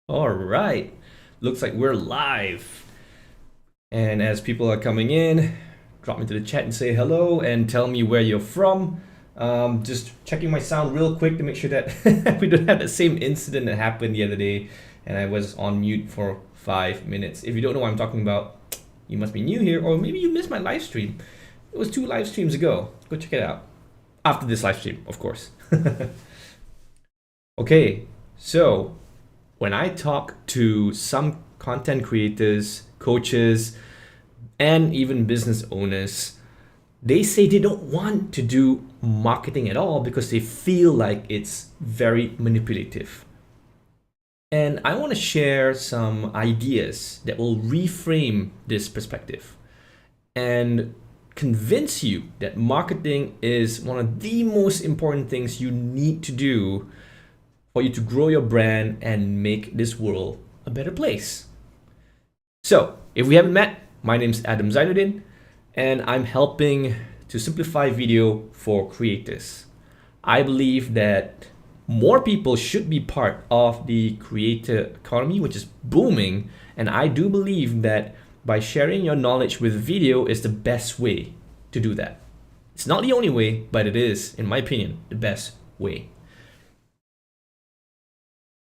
All right, looks like we're live. And as people are coming in, drop into the chat and say hello and tell me where you're from. Just checking my sound real quick to make sure that we don't have the same incident that happened the other day and I was on mute for 5 minutes. If you don't know what I'm talking about, you must be new here, or maybe you missed my live stream. It was 2 live streams ago. Go check it out. After this live stream, of course. Okay, so when I talk to some content creators, coaches, and even business owners, they say they don't want to do marketing at all because they feel like it's very manipulative. And I want to share some ideas that will reframe this perspective and convince you that marketing is one of the most important things you need to do for you to grow your brand and make this world a better place. So, if we haven't met, my name is Adam Zainuddin, and I'm helping to simplify video for creators. I believe that more people should be part of the creator economy, which is booming, and I do believe that by sharing your knowledge with video is the best way to do that. It's not the only way, but it is, in my opinion, the best way.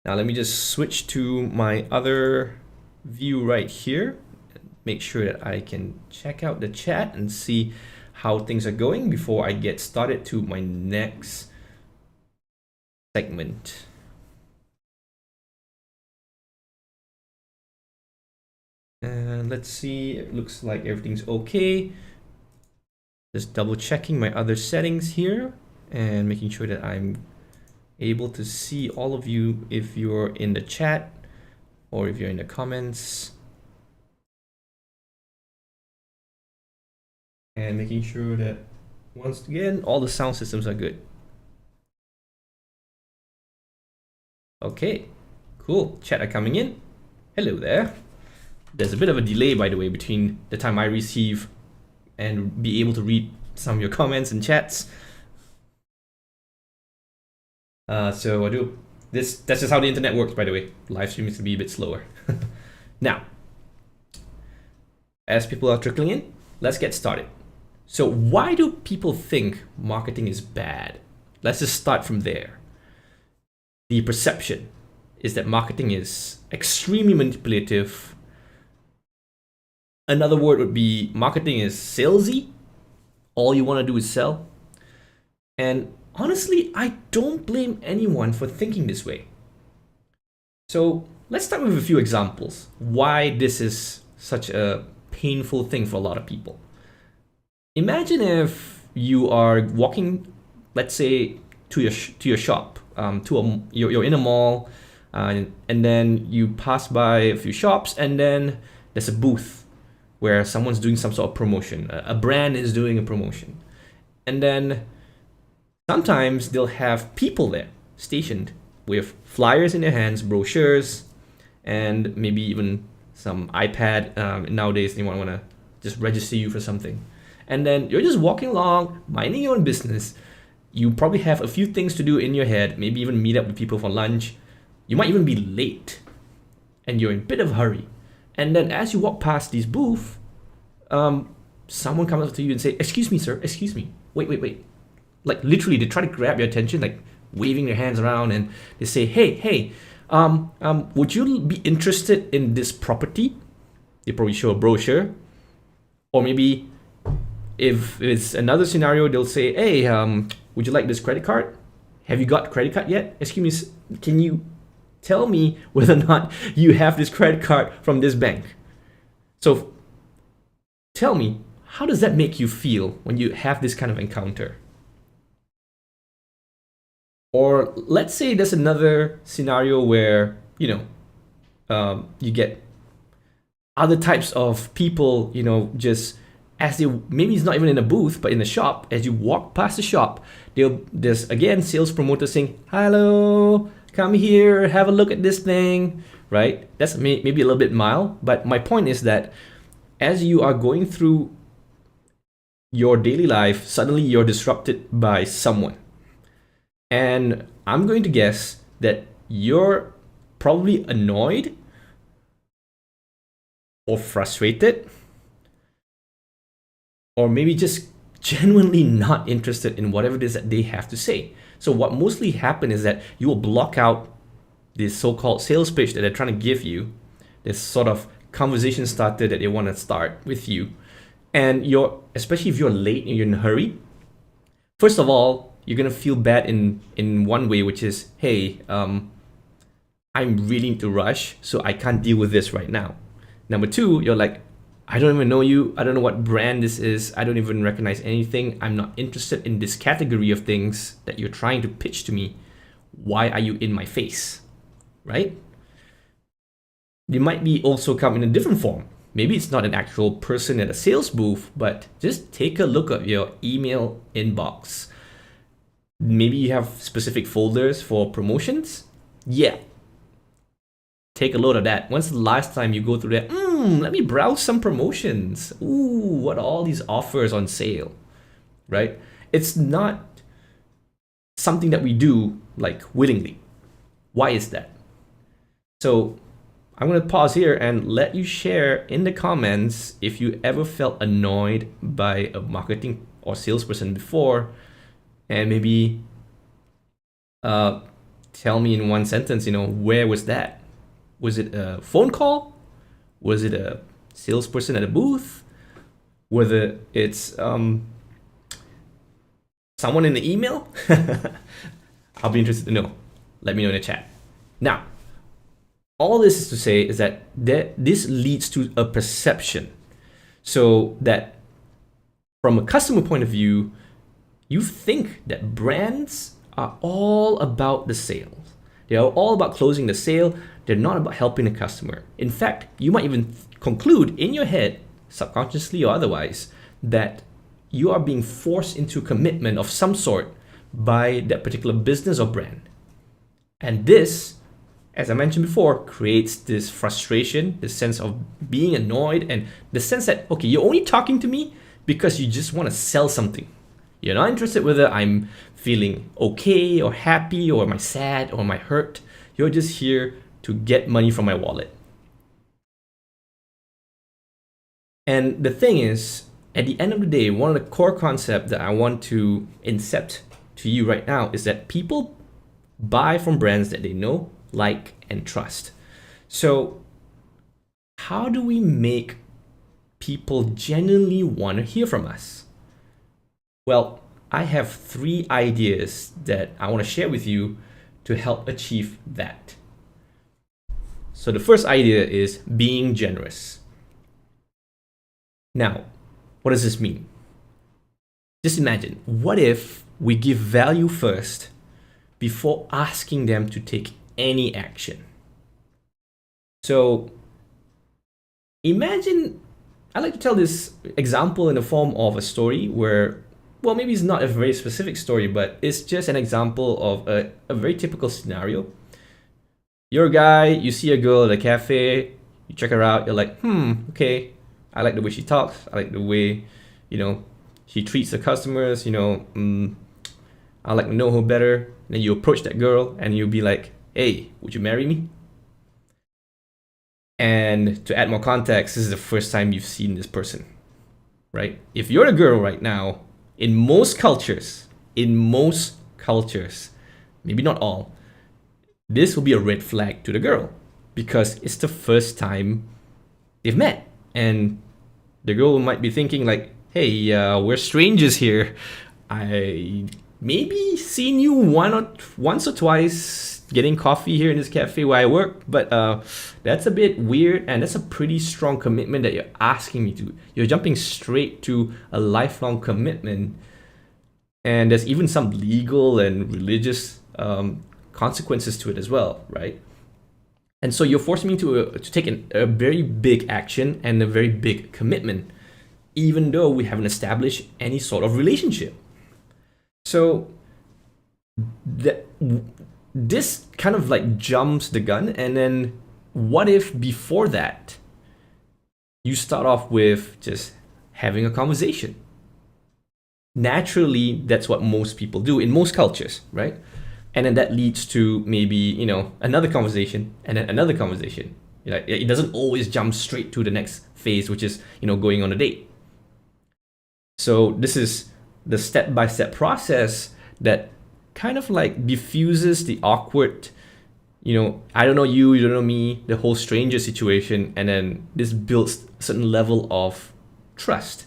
Now let me just switch to my other view right here. Make sure that I can check out the chat and see how things are going before I get started to my next segment. And let's see, it looks like everything's okay. Just double checking my other settings here and making sure that I'm able to see all of you if you're in the chat or if you're in the comments. And making sure that once again, all the sound systems are good. Okay, cool. Chat are coming in. Hello there. There's a bit of a delay, by the way, between the time I receive and be able to read some of your comments and chats. So I do this. That's just how the internet works, by the way. Live streaming is to be a bit slower. Now, as people are trickling in, let's get started. So why do people think marketing is bad? Let's just start from there. The perception is that marketing is extremely manipulative. Another word would be marketing is salesy. All you want to do is sell. And honestly, I don't blame anyone for thinking this way. So let's start with a few examples why this is such a painful thing for a lot of people. Imagine if you are walking, let's say, to your shop, you're in a mall, and then you pass by a few shops, and then there's a booth where someone's doing some sort of promotion. A brand is doing a promotion, and then sometimes they'll have people there stationed with flyers in their hands, brochures, and maybe even some iPad. Nowadays, they want to just register you for something. And then you're just walking along, minding your own business. You probably have a few things to do in your head, maybe even meet up with people for lunch. You might even be late, and you're in a bit of a hurry. And then as you walk past these booths, someone comes up to you and say, "Excuse me, sir, excuse me. Wait. Like literally, they try to grab your attention, like waving their hands around, and they say, hey, would you be interested in this property?" They probably show a brochure. Or maybe if it's another scenario, they'll say, "Hey, would you like this credit card? Have you got credit card yet? Excuse me, can you tell me whether or not you have this credit card from this bank?" So tell me, how does that make you feel when you have this kind of encounter? Or let's say there's another scenario where, you get other types of people, just as they, maybe it's not even in a booth, but in the shop, as you walk past the shop, there's again sales promoter saying, "Hello, come here, have a look at this thing," right? That's maybe a little bit mild, but my point is that as you are going through your daily life, suddenly you're disrupted by someone. And I'm going to guess that your probably annoyed or frustrated, or maybe just genuinely not interested in whatever it is that they have to say. So what mostly happens is that you will block out this so-called sales pitch that they're trying to give you, this sort of conversation starter that they want to start with you. And especially if you're late and you're in a hurry, first of all, you're going to feel bad in one way, which is, hey, I'm really need to rush, so I can't deal with this right now. Number two, you're like, I don't even know you. I don't know what brand this is. I don't even recognize anything. I'm not interested in this category of things that you're trying to pitch to me. Why are you in my face? Right? You might be also come in a different form. Maybe it's not an actual person at a sales booth, but just take a look at your email inbox. Maybe you have specific folders for promotions. Yeah. Take a load of that. When's the last time you go through that? Let me browse some promotions. Ooh, what are all these offers on sale, right? It's not something that we do like willingly. Why is that? So I'm going to pause here and let you share in the comments if you ever felt annoyed by a marketing or salesperson before, and maybe tell me in one sentence, where was that? Was it a phone call? Was it a salesperson at a booth? Whether it's someone in the email? I'll be interested to know. Let me know in the chat. Now, all this is to say is that this leads to a perception. So that from a customer point of view, you think that brands are all about the sales. They are all about closing the sale. They're not about helping the customer. In fact, you might even conclude in your head, subconsciously or otherwise, that you are being forced into commitment of some sort by that particular business or brand. And this, as I mentioned before, creates this frustration, this sense of being annoyed, and the sense that, okay, you're only talking to me because you just want to sell something. You're not interested whether I'm feeling okay or happy or am I sad or am I hurt. You're just here to get money from my wallet. And the thing is, at the end of the day, one of the core concepts that I want to incept to you right now is that people buy from brands that they know, like, and trust. So how do we make people genuinely want to hear from us? Well, I have 3 ideas that I want to share with you to help achieve that. So the first idea is being generous. Now, what does this mean? Just imagine, what if we give value first before asking them to take any action? So imagine, I like to tell this example in the form of a story where, well, maybe it's not a very specific story, but it's just an example of a very typical scenario. You're a guy, you see a girl at a cafe, you check her out, you're like, okay, I like the way she talks, I like the way, she treats the customers, I like to know her better. Then you approach that girl and you'll be like, hey, would you marry me? And to add more context, this is the first time you've seen this person, right? If you're a girl right now, in most cultures, maybe not all, this will be a red flag to the girl because it's the first time they've met. And the girl might be thinking like, hey, we're strangers here. I maybe seen you once or twice getting coffee here in this cafe where I work, but that's a bit weird, and that's a pretty strong commitment that you're asking me to. You're jumping straight to a lifelong commitment, and there's even some legal and religious consequences to it as well, right? And so you're forcing me to take a very big action and a very big commitment, even though we haven't established any sort of relationship. So this kind of like jumps the gun. And then what if before that you start off with just having a conversation? Naturally, that's what most people do in most cultures, right? And then that leads to maybe, another conversation and then another conversation. It doesn't always jump straight to the next phase, which is, going on a date. So this is the step-by-step process that kind of like diffuses the awkward, I don't know you, you don't know me, the whole stranger situation. And then this builds a certain level of trust.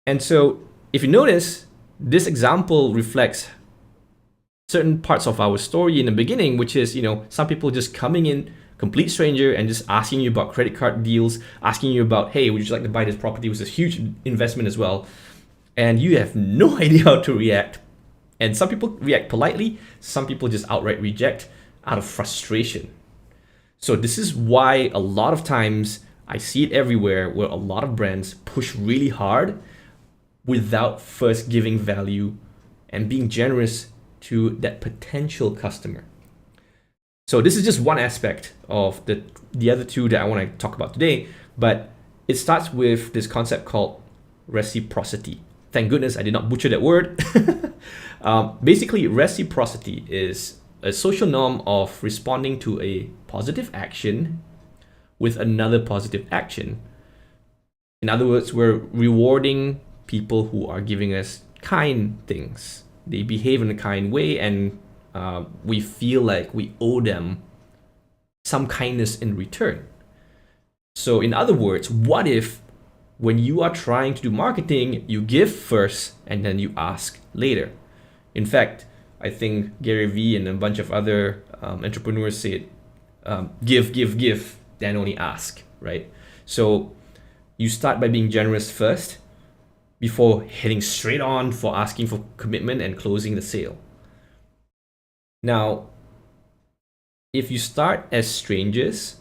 And so if you notice, this example reflects certain parts of our story in the beginning, which is, some people just coming in, complete stranger, and just asking you about credit card deals, asking you about, hey, would you like to buy this property? It was a huge investment as well. And you have no idea how to react. And some people react politely, some people just outright reject out of frustration. So this is why a lot of times I see it everywhere where a lot of brands push really hard without first giving value and being generous to that potential customer. So this is just one aspect of the other two that I want to talk about today, but it starts with this concept called reciprocity. Thank goodness I did not butcher that word. Basically, reciprocity is a social norm of responding to a positive action with another positive action. In other words, we're rewarding people who are giving us kind things. They behave in a kind way, and we feel like we owe them some kindness in return. So in other words, what if when you are trying to do marketing, you give first and then you ask later? In fact, I think Gary Vee and a bunch of other entrepreneurs say give, then only ask, right? So you start by being generous first before heading straight on for asking for commitment and closing the sale. Now, if you start as strangers,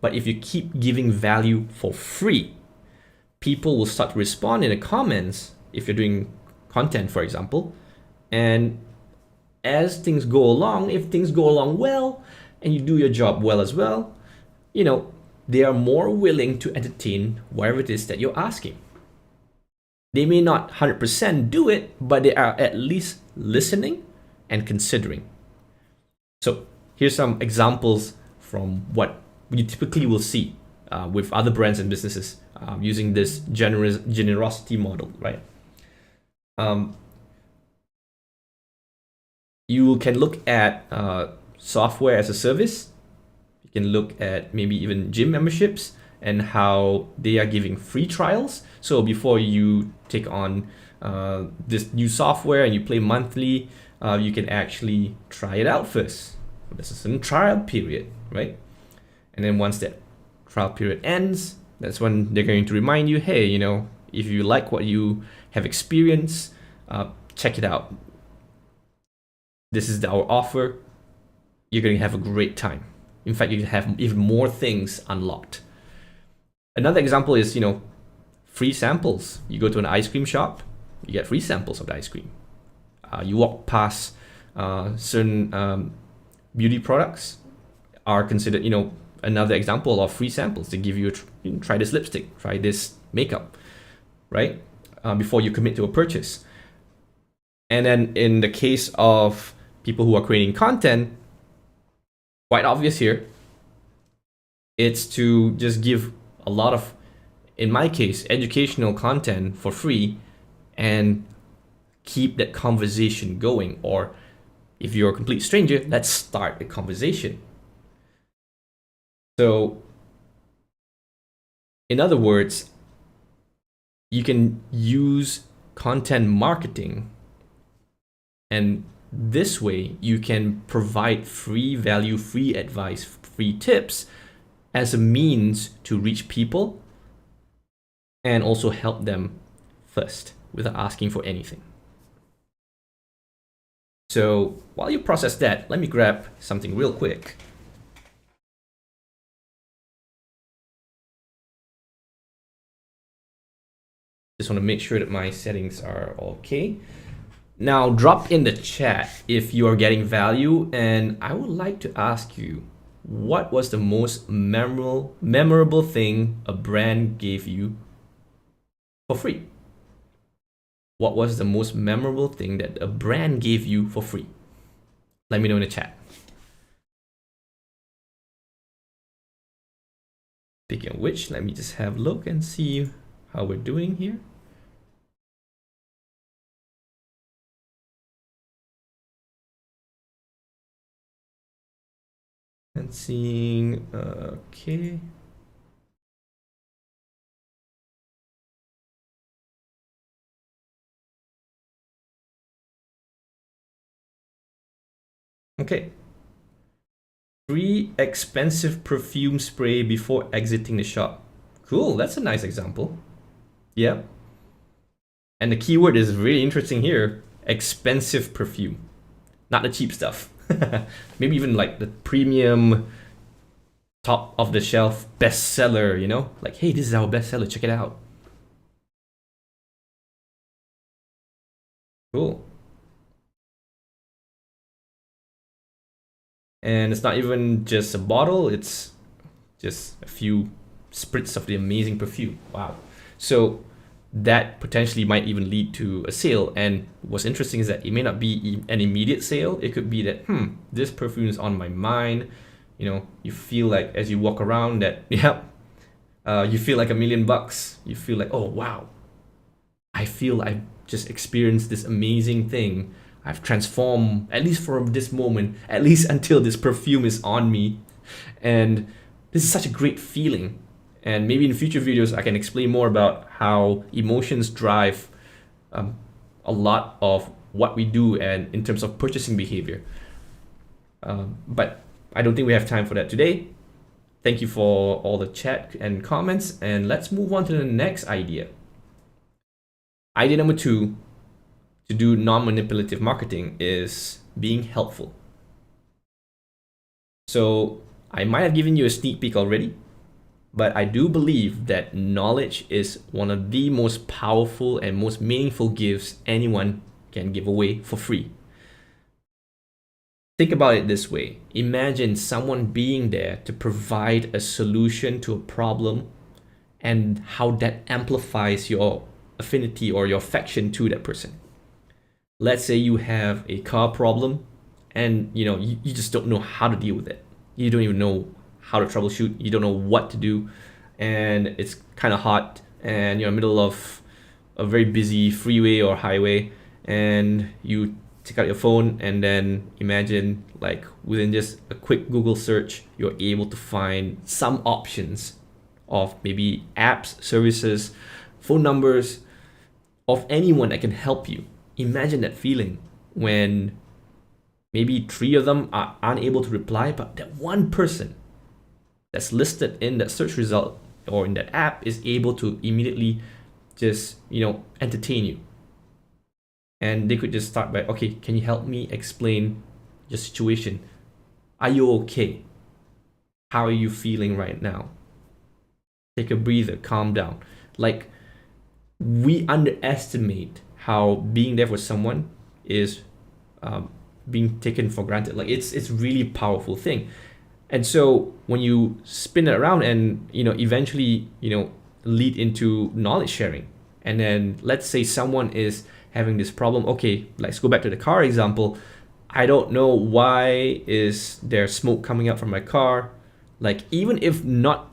but if you keep giving value for free, people will start to respond in the comments if you're doing content, for example. And as things go along, if things go along well and you do your job well as well, they are more willing to entertain whatever it is that you're asking. They may not 100% do it, but they are at least listening and considering. So here's some examples from what you typically will see with other brands and businesses using this generosity model, right? You can look at software as a service. You can look at maybe even gym memberships and how they are giving free trials. So before you take on this new software and you play monthly, you can actually try it out first. There's a certain trial period, right? And then once that trial period ends, that's when they're going to remind you, hey, if you like what you have experienced, check it out. This is our offer. You're going to have a great time. In fact, you can have even more things unlocked. Another example is, free samples. You go to an ice cream shop, you get free samples of the ice cream. You walk past certain beauty products are considered, another example of free samples. They give you try this lipstick, try this makeup, right? Before you commit to a purchase. And then in the case of people who are creating content, quite obvious here, it's to just give a lot of, in my case, educational content for free and keep that conversation going. Or if you're a complete stranger, let's start a conversation. So in other words, you can use content marketing, and this way you can provide free value, free advice, free tips as a means to reach people and also help them first without asking for anything. So while you process that, let me grab something real quick. Just want to make sure that my settings are okay. Now drop in the chat if you are getting value, and I would like to ask you, what was the most memorable thing a brand gave you for free? What was the most memorable thing that a brand gave you for free? Let me know in the chat. Speaking of which, let me just have a look and see how we're doing here. And seeing, okay. Okay. Free expensive perfume spray before exiting the shop. Cool, that's a nice example. Yeah. And the keyword is really interesting here. Expensive perfume. Not the cheap stuff. Maybe even like the premium, top of the shelf bestseller, you know? Like, hey, this is our bestseller, check it out. Cool. And it's not even just a bottle, it's just a few spritz of the amazing perfume. Wow. So that potentially might even lead to a sale. And what's interesting is that it may not be an immediate sale. It could be that, this perfume is on my mind. You know, you feel like as you walk around that, you feel like $1 million. You feel like, oh, wow. I feel I've just experienced this amazing thing. I've transformed, at least for this moment, at least until this perfume is on me. And this is such a great feeling. And maybe in future videos, I can explain more about how emotions drive a lot of what we do and in terms of purchasing behavior. But I don't think we have time for that today. Thank you for all the chat and comments. And let's move on to the next idea. Idea number 2 to do non-manipulative marketing is being helpful. So I might have given you a sneak peek already, but I do believe that knowledge is one of the most powerful and most meaningful gifts anyone can give away for free. Think about it this way. Imagine someone being there to provide a solution to a problem and how that amplifies your affinity or your affection to that person. Let's say you have a car problem and you just don't know how to deal with it. You don't even know how to troubleshoot. You don't know what to do, and it's kind of hot, and you're in the middle of a very busy freeway or highway, and you take out your phone, and then imagine like within just a quick Google search, you're able to find some options of maybe apps, services, phone numbers of anyone that can help you. Imagine that feeling when maybe 3 of them are unable to reply, but that one person that's listed in that search result or in that app is able to immediately just, entertain you. And they could just start by, okay, can you help me explain your situation? Are you okay? How are you feeling right now? Take a breather, calm down. Like, we underestimate how being there for someone is being taken for granted. Like, it's really powerful thing. And so when you spin it around and eventually lead into knowledge sharing, and then let's say someone is having this problem. Okay, let's go back to the car example. I don't know why is there smoke coming up from my car. Like, even if not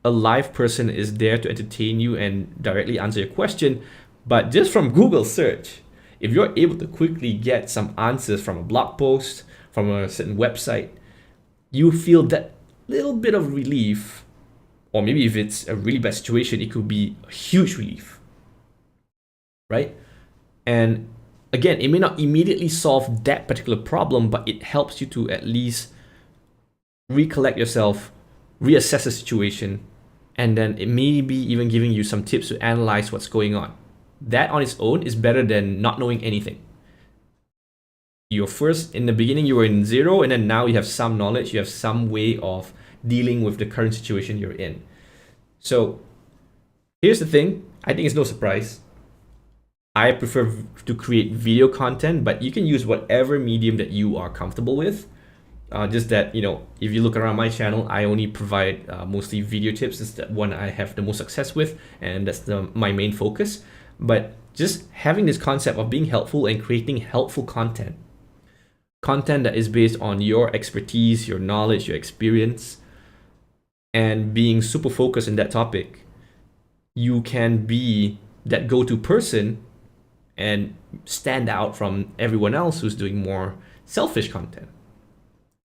a live person is there to entertain you and directly answer your question, but just from Google search, if you're able to quickly get some answers from a blog post, from a certain website, you feel that little bit of relief. Or maybe if it's a really bad situation, it could be a huge relief, right? And again, it may not immediately solve that particular problem, but it helps you to at least recollect yourself, reassess the situation, and then it may be even giving you some tips to analyze what's going on. That on its own is better than not knowing anything. In the beginning, you were in zero, and then now you have some knowledge, you have some way of dealing with the current situation you're in. So here's the thing, I think it's no surprise. I prefer to create video content, but you can use whatever medium that you are comfortable with. Just that, if you look around my channel, I only provide mostly video tips. It's the one I have the most success with, and that's my main focus. But just having this concept of being helpful and creating helpful content content that is based on your expertise, your knowledge, your experience, and being super focused in that topic, you can be that go-to person and stand out from everyone else who's doing more selfish content.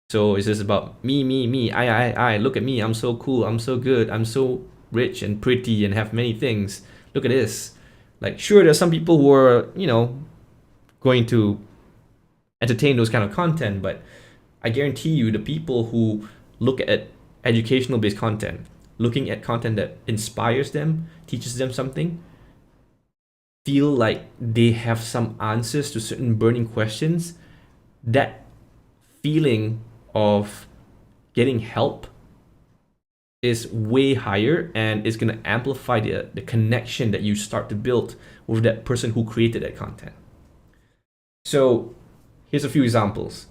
So it's just about me, I, look at me, I'm so cool, I'm so good, I'm so rich and pretty and have many things. Look at this. Like, sure, there's some people who are, going to entertain those kind of content, but I guarantee you the people who look at educational based content, looking at content that inspires them, teaches them something, feel like they have some answers to certain burning questions, that feeling of getting help is way higher, and it's going to amplify the connection that you start to build with that person who created that content. So here's a few examples.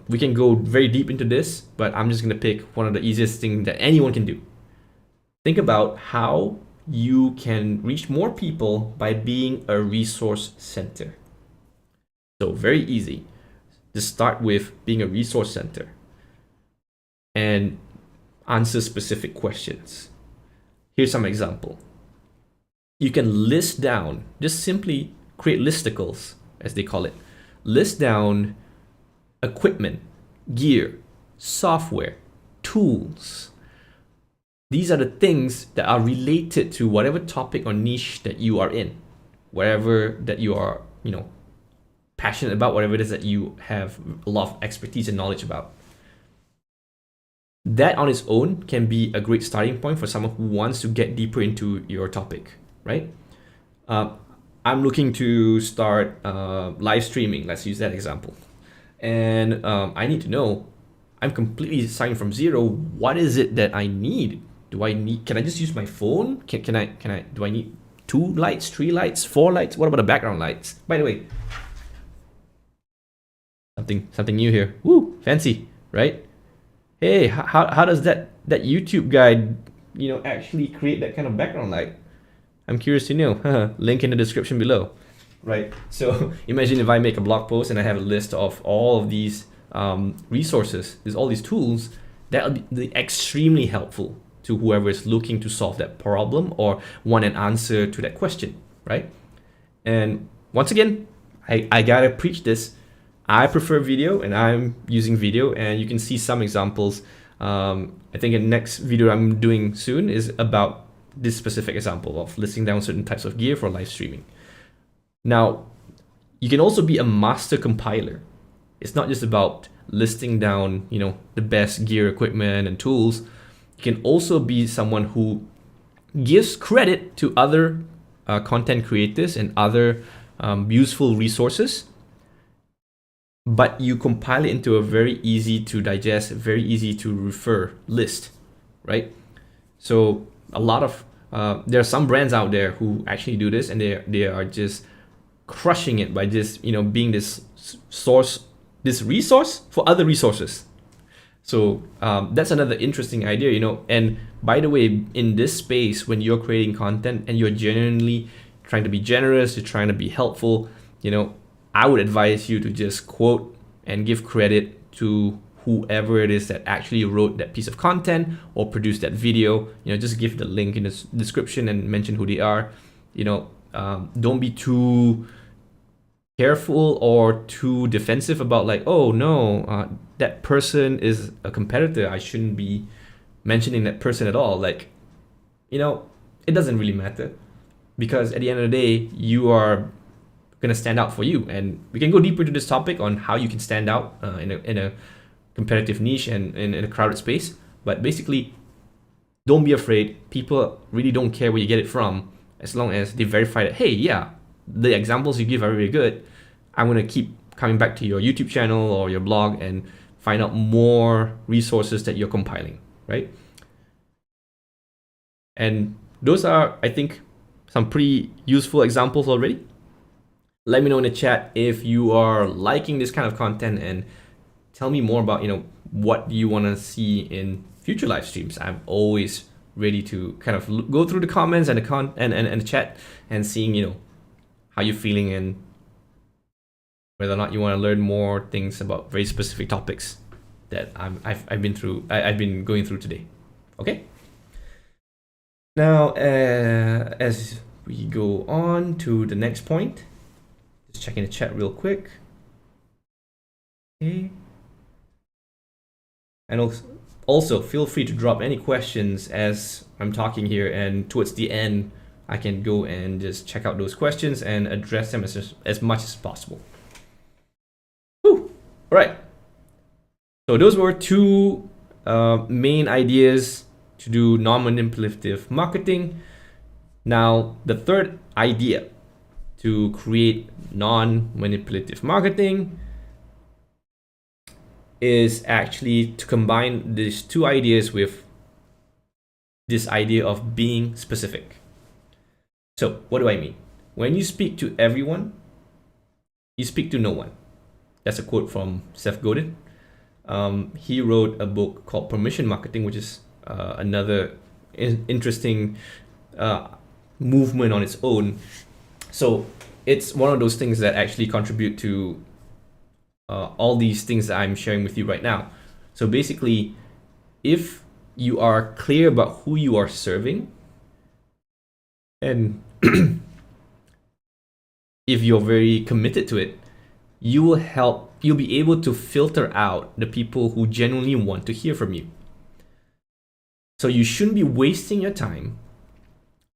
We can go very deep into this, but I'm just going to pick one of the easiest things that anyone can do. Think about how you can reach more people by being a resource center. So very easy. Just start with being a resource center and answer specific questions. Here's some example. You can list down, just simply create listicles, as they call it. List down equipment, gear, software, tools. These are the things that are related to whatever topic or niche that you are in, whatever that you are, passionate about, whatever it is that you have a lot of expertise and knowledge about. That on its own can be a great starting point for someone who wants to get deeper into your topic, right? I'm looking to start live streaming. Let's use that example. And I need to know, I'm completely starting from zero. What is it that I need? Can I just use my phone? Do I need 2 lights, 3 lights, 4 lights? What about the background lights? By the way, something new here. Woo, fancy, right? Hey, how does that YouTube guy, actually create that kind of background light? I'm curious to know. Link in the description below, right? So imagine if I make a blog post and I have a list of all of these resources, there's all these tools that will be extremely helpful to whoever is looking to solve that problem or want an answer to that question, right? And once again, I gotta preach this. I prefer video, and I'm using video, and you can see some examples. I think the next video I'm doing soon is about this specific example of listing down certain types of gear for live streaming. Now, you can also be a master compiler. It's not just about listing down, the best gear, equipment, and tools. You can also be someone who gives credit to other content creators and other useful resources, but you compile it into a very easy to digest, very easy to refer list, right? So a lot of there are some brands out there who actually do this, and they are just crushing it by just being this resource for other resources. So that's another interesting idea, And by the way, in this space, when you're creating content and you're genuinely trying to be generous, you're trying to be helpful, I would advise you to just quote and give credit to whoever it is that actually wrote that piece of content or produced that video. Just give the link in the description and mention who they are. Don't be too careful or too defensive about like, oh no, that person is a competitor, I shouldn't be mentioning that person at all. Like, it doesn't really matter, because at the end of the day, you are going to stand out for you. And we can go deeper into this topic on how you can stand out in a competitive niche and in a crowded space. But basically, don't be afraid. People really don't care where you get it from, as long as they verify that, hey, yeah, the examples you give are really good. I'm going to keep coming back to your YouTube channel or your blog and find out more resources that you're compiling, right? And those are, I think, some pretty useful examples already. Let me know in the chat if you are liking this kind of content, and tell me more about, what you want to see in future live streams. I'm always ready to kind of go through the comments and the chat and seeing, how you're feeling and whether or not you want to learn more things about very specific topics that I've been going through today. Okay. Now, as we go on to the next point, just checking the chat real quick. Okay. And also feel free to drop any questions as I'm talking here, and towards the end, I can go and just check out those questions and address them as much as possible. Whew. All right. So those were two main ideas to do non-manipulative marketing. Now, the third idea to create non-manipulative marketing is actually to combine these two ideas with this idea of being specific. So what do I mean? When you speak to everyone, you speak to no one. That's a quote from Seth Godin. He wrote a book called Permission Marketing, which is another interesting movement on its own. So it's one of those things that actually contribute to all these things that I'm sharing with you right now. So basically, if you are clear about who you are serving, and if you're very committed to it, you'll be able to filter out the people who genuinely want to hear from you. So you shouldn't be wasting your time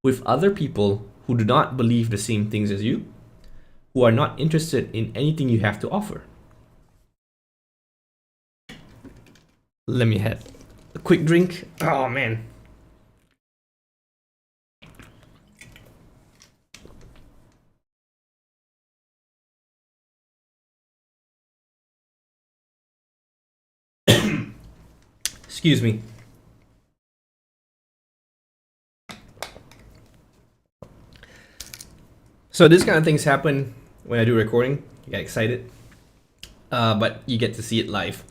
with other people who do not believe the same things as you, who are not interested in anything you have to offer. Let me have a quick drink. Oh man. Excuse me. So this kind of things happen when I do recording. You get excited, but you get to see it live.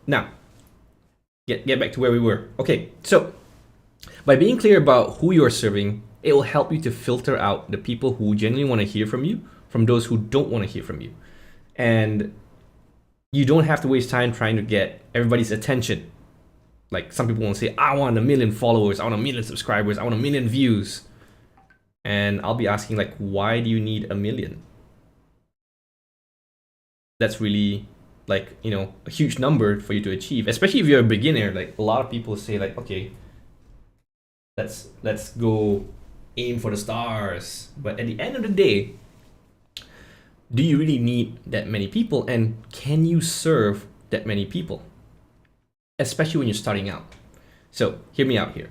Now, get back to where we were. Okay, so by being clear about who you are serving, it will help you to filter out the people who genuinely want to hear from you from those who don't want to hear from you. And you don't have to waste time trying to get everybody's attention. Like some people will say, I want 1 million followers, I want 1 million subscribers, I want 1 million views. And I'll be asking, like, why do you need 1 million? That's really, like, you know, a huge number for you to achieve, especially if you're a beginner. Like a lot of people say, like, okay, let's go aim for the stars. But at the end of the day, do you really need that many people, and can you serve that many people, especially when you're starting out? So hear me out here.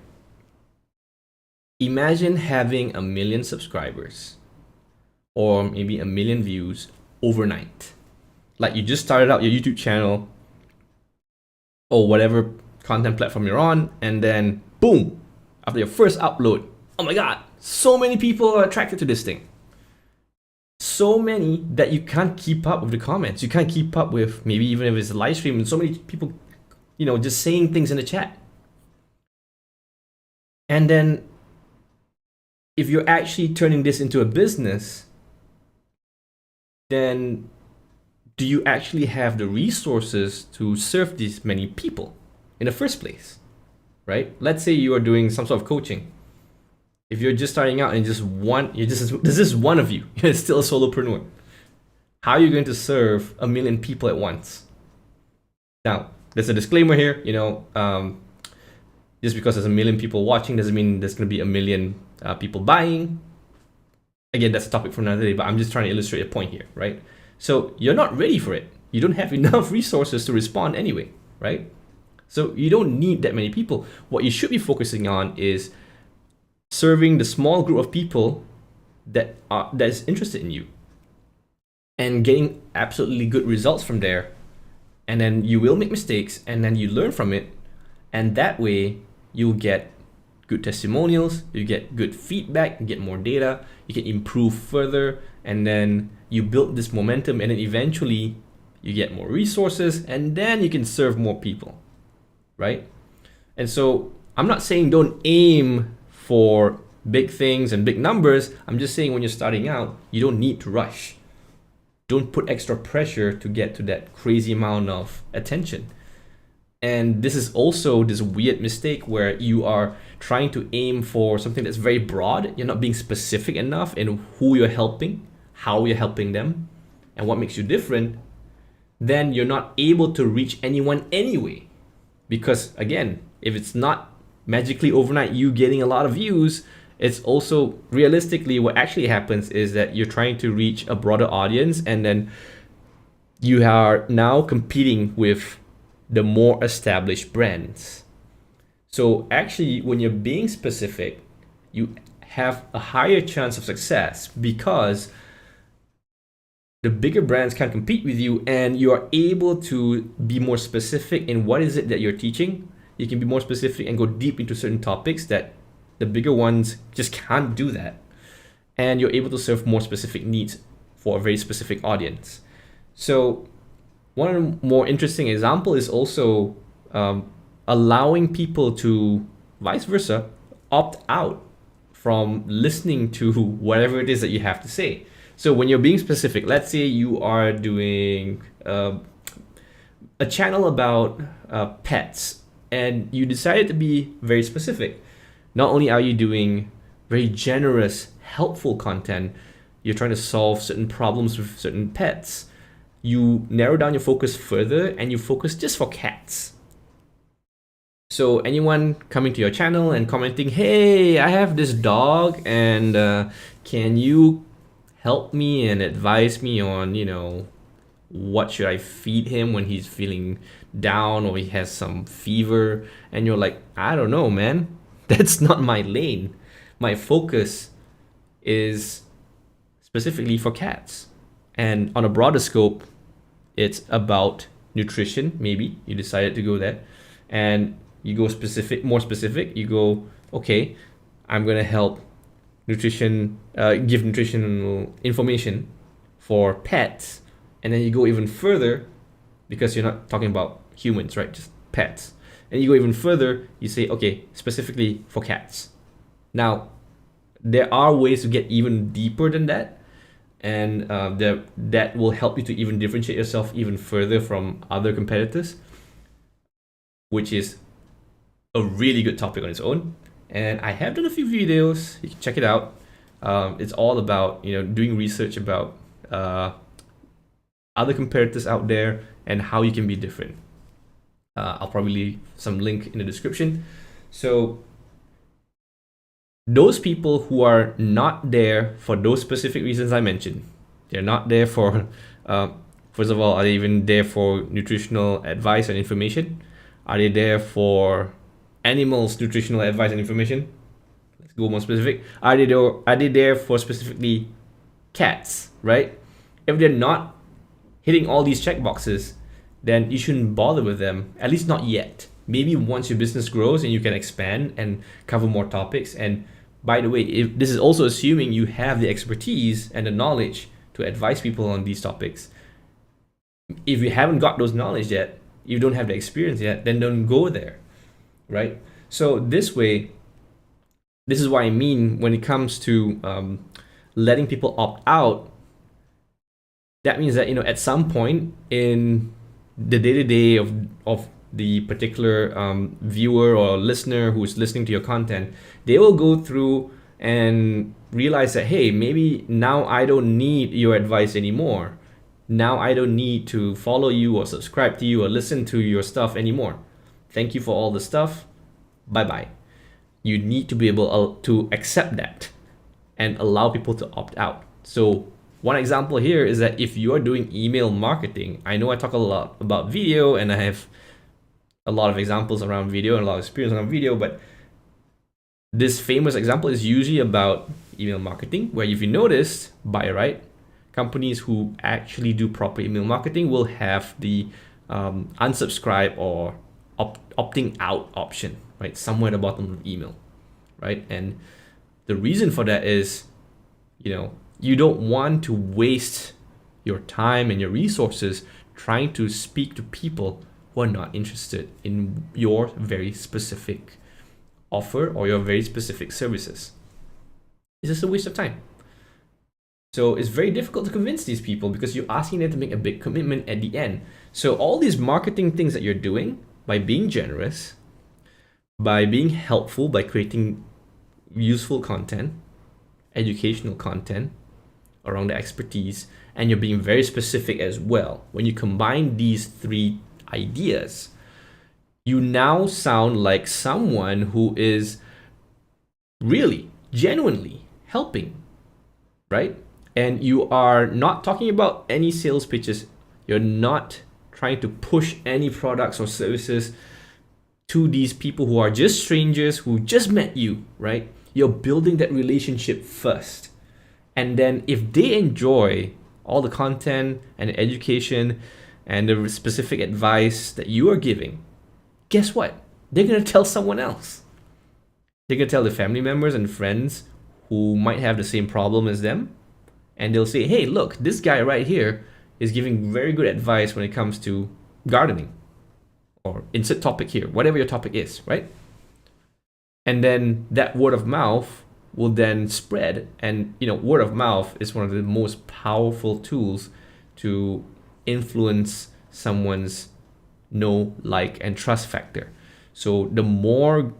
Imagine having 1 million subscribers or maybe 1 million views overnight. Like you just started out your YouTube channel or whatever content platform you're on, and then boom, after your first upload, oh my God, so many people are attracted to this thing. So many that you can't keep up with the comments. You can't keep up with, maybe even if it's a live stream, and so many people, you know, just saying things in the chat. And then if you're actually turning this into a business, then do you actually have the resources to serve these many people in the first place, right? Let's say you are doing some sort of coaching. If you're just starting out and this is one of you, you're still a solopreneur. How are you going to serve 1 million people at once? Now, there's a disclaimer here, you know, just because there's 1 million people watching doesn't mean there's going to be 1 million people buying. Again, that's a topic for another day, but I'm just trying to illustrate a point here, right? So you're not ready for it. You don't have enough resources to respond anyway, right? So you don't need that many people. What you should be focusing on is serving the small group of people that is interested in you and getting absolutely good results from there. And then you will make mistakes, and then you learn from it. And that way you'll get good testimonials, you get good feedback, you get more data, you can improve further, and then you build this momentum, and then eventually you get more resources, and then you can serve more people, right? And so I'm not saying don't aim for big things and big numbers. I'm just saying when you're starting out, you don't need to rush. don't put extra pressure to get to that crazy amount of attention. And this is also this weird mistake where you are trying to aim for something that's very broad. You're not being specific enough in who you're helping, how you're helping them, and what makes you different. Then you're not able to reach anyone anyway. Because again, if it's not magically overnight you getting a lot of views, it's also realistically what actually happens is that you're trying to reach a broader audience, and then you are now competing with the more established brands. So actually, when you're being specific, you have a higher chance of success because the bigger brands can compete with you, and you are able to be more specific in what is it that you're teaching. You can be more specific and go deep into certain topics that the bigger ones just can't do that. And you're able to serve more specific needs for a very specific audience. So one more interesting example is also allowing people to, vice versa, opt out from listening to whatever it is that you have to say. So when you're being specific, let's say you are doing a channel about pets, and you decided to be very specific. Not only are you doing very generous, helpful content, you're trying to solve certain problems with certain pets. You narrow down your focus further and you focus just for cats. So anyone coming to your channel and commenting, hey, I have this dog and can you help me and advise me on, what should I feed him when he's feeling down or he has some fever? And you're like, I don't know, man. That's not my lane. My focus is specifically for cats. And on a broader scope, it's about nutrition. Maybe you decided to go there, and you go more specific. You go, okay, I'm gonna help give nutritional information for pets, and then you go even further because you're not talking about humans, right? Just pets. And you go even further. You say, okay, specifically for cats. Now, there are ways to get even deeper than that, and that will help you to even differentiate yourself even further from other competitors, which is a really good topic on its own. And I have done a few videos. You can check it out. It's all about doing research about other competitors out there and how you can be different. I'll probably leave some link in the description. So those people who are not there for those specific reasons I mentioned, they're not there for, first of all, are they even there for nutritional advice and information? Are they there for animals nutritional advice and information? Let's go more specific. Are they there for specifically cats, right? If they're not hitting all these check boxes, then you shouldn't bother with them, at least not yet. Maybe once your business grows and you can expand and cover more topics. And by the way, if this is also assuming you have the expertise and the knowledge to advise people on these topics. If you haven't got those knowledge yet, you don't have the experience yet, then don't go there, right? So this way, this is what I mean when it comes to letting people opt out. That means that at some point in the day-to-day of the particular viewer or listener who's listening to your content, they will go through and realize that, hey, maybe now I don't need your advice anymore. Now I don't need to follow you or subscribe to you or listen to your stuff anymore. Thank you for all the stuff. Bye-bye. You need to be able to accept that and allow people to opt out. So one example here is that if you are doing email marketing, I know I talk a lot about video and I have a lot of examples around video and a lot of experience around video, but this famous example is usually about email marketing, where if you noticed, buy right, companies who actually do proper email marketing will have the unsubscribe or opting out option, right? Somewhere at the bottom of the email, right? And the reason for that is, you don't want to waste your time and your resources trying to speak to people who are not interested in your very specific offer or your very specific services. It's just a waste of time. So it's very difficult to convince these people because you're asking them to make a big commitment at the end. So all these marketing things that you're doing by being generous, by being helpful, by creating useful content, educational content around the expertise, and you're being very specific as well. When you combine these three ideas, you now sound like someone who is really, genuinely helping, right? And you are not talking about any sales pitches. You're not trying to push any products or services to these people who are just strangers who just met you, right? You're building that relationship first. And then if they enjoy all the content and the education and the specific advice that you are giving, guess what? They're going to tell someone else. They're going to tell their family members and friends who might have the same problem as them. And they'll say, hey, look, this guy right here is giving very good advice when it comes to gardening. Or insert topic here, whatever your topic is, right? And then that word of mouth will then spread. And word of mouth is one of the most powerful tools to influence someone's know, like, and trust factor. So the more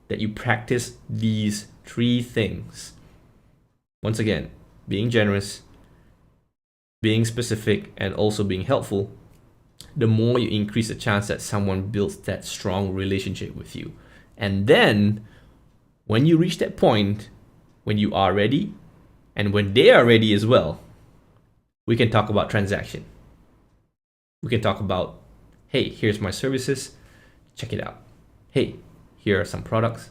that you practice these three things, once again, being generous, being specific, and also being helpful, the more you increase the chance that someone builds that strong relationship with you. And then when you reach that point, when you are ready, and when they are ready as well, we can talk about transaction. We can talk about, hey, here's my services, check it out. Hey, here are some products,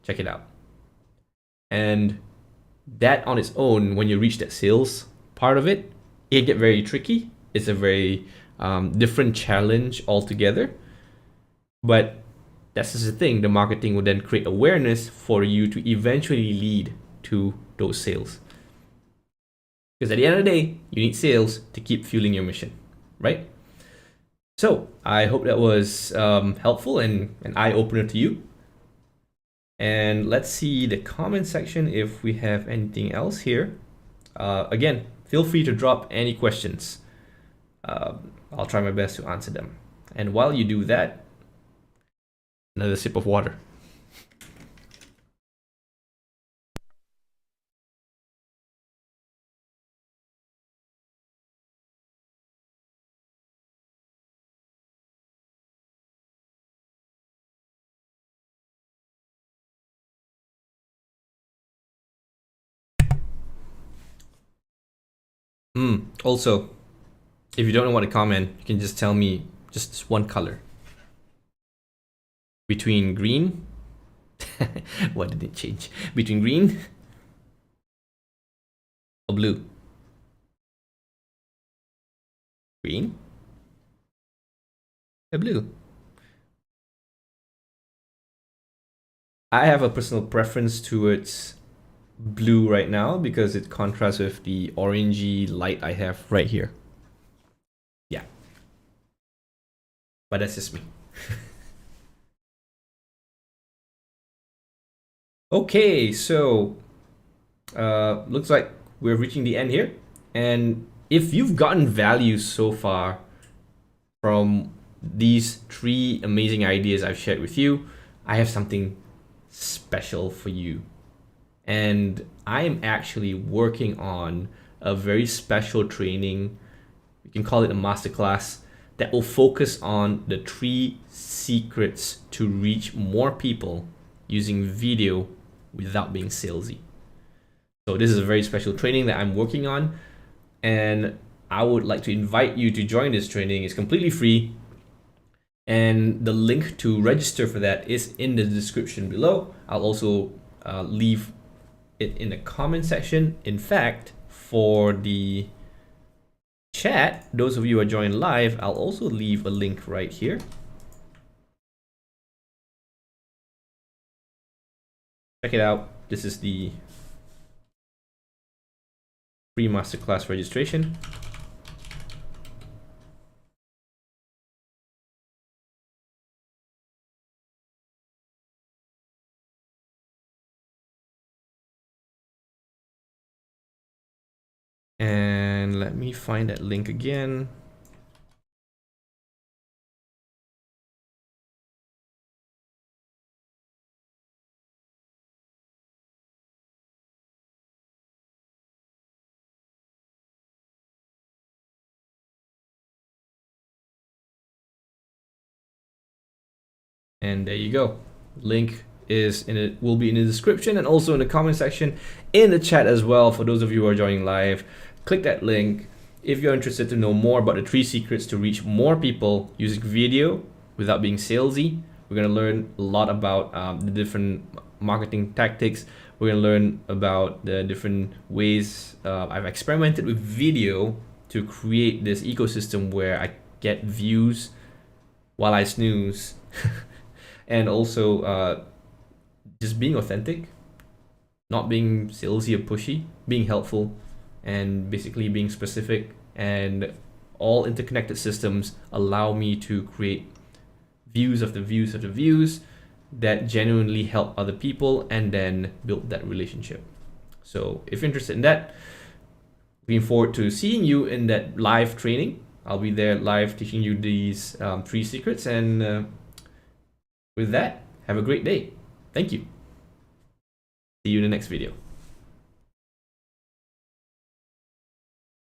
check it out. And that on its own, when you reach that sales part of it, it get very tricky. It's a very different challenge altogether. But that's just the thing. The marketing will then create awareness for you to eventually lead to those sales. Because at the end of the day, you need sales to keep fueling your mission, right? So I hope that was helpful and an eye-opener to you. And let's see the comment section if we have anything else here. Again, feel free to drop any questions. I'll try my best to answer them. And while you do that, another sip of water. Also, if you don't know what to comment, you can just tell me just one color. Between green, what did it change? Between green or blue? Green or blue? I have a personal preference towards blue right now because it contrasts with the orangey light I have right here. Yeah. But that's just me. Okay, so looks like we're reaching the end here. And if you've gotten value so far from these three amazing ideas I've shared with you, I have something special for you. And I am actually working on a very special training. You can call it a masterclass that will focus on the 3 secrets to reach more people using video without being salesy. So this is a very special training that I'm working on, and I would like to invite you to join this training. It's completely free, and the link to register for that is in the description below. I'll also leave it in the comment section. In fact, for the chat, those of you who are joined live, I'll also leave a link right here. Check it out. This is the free masterclass registration. And let me find that link again. And there you go. Link is in it, will be in the description and also in the comment section, in the chat as well. For those of you who are joining live, click that link if you're interested to know more about the 3 secrets to reach more people using video without being salesy. We're going to learn a lot about the different marketing tactics. We're going to learn about the different ways I've experimented with video to create this ecosystem where I get views while I snooze. And also just being authentic, not being salesy or pushy, being helpful, and basically being specific. And all interconnected systems allow me to create views of the views of the views that genuinely help other people and then build that relationship. So if you're interested in that, looking forward to seeing you in that live training. I'll be there live teaching you these 3 secrets. And with that, have a great day. Thank you. See you in the next video.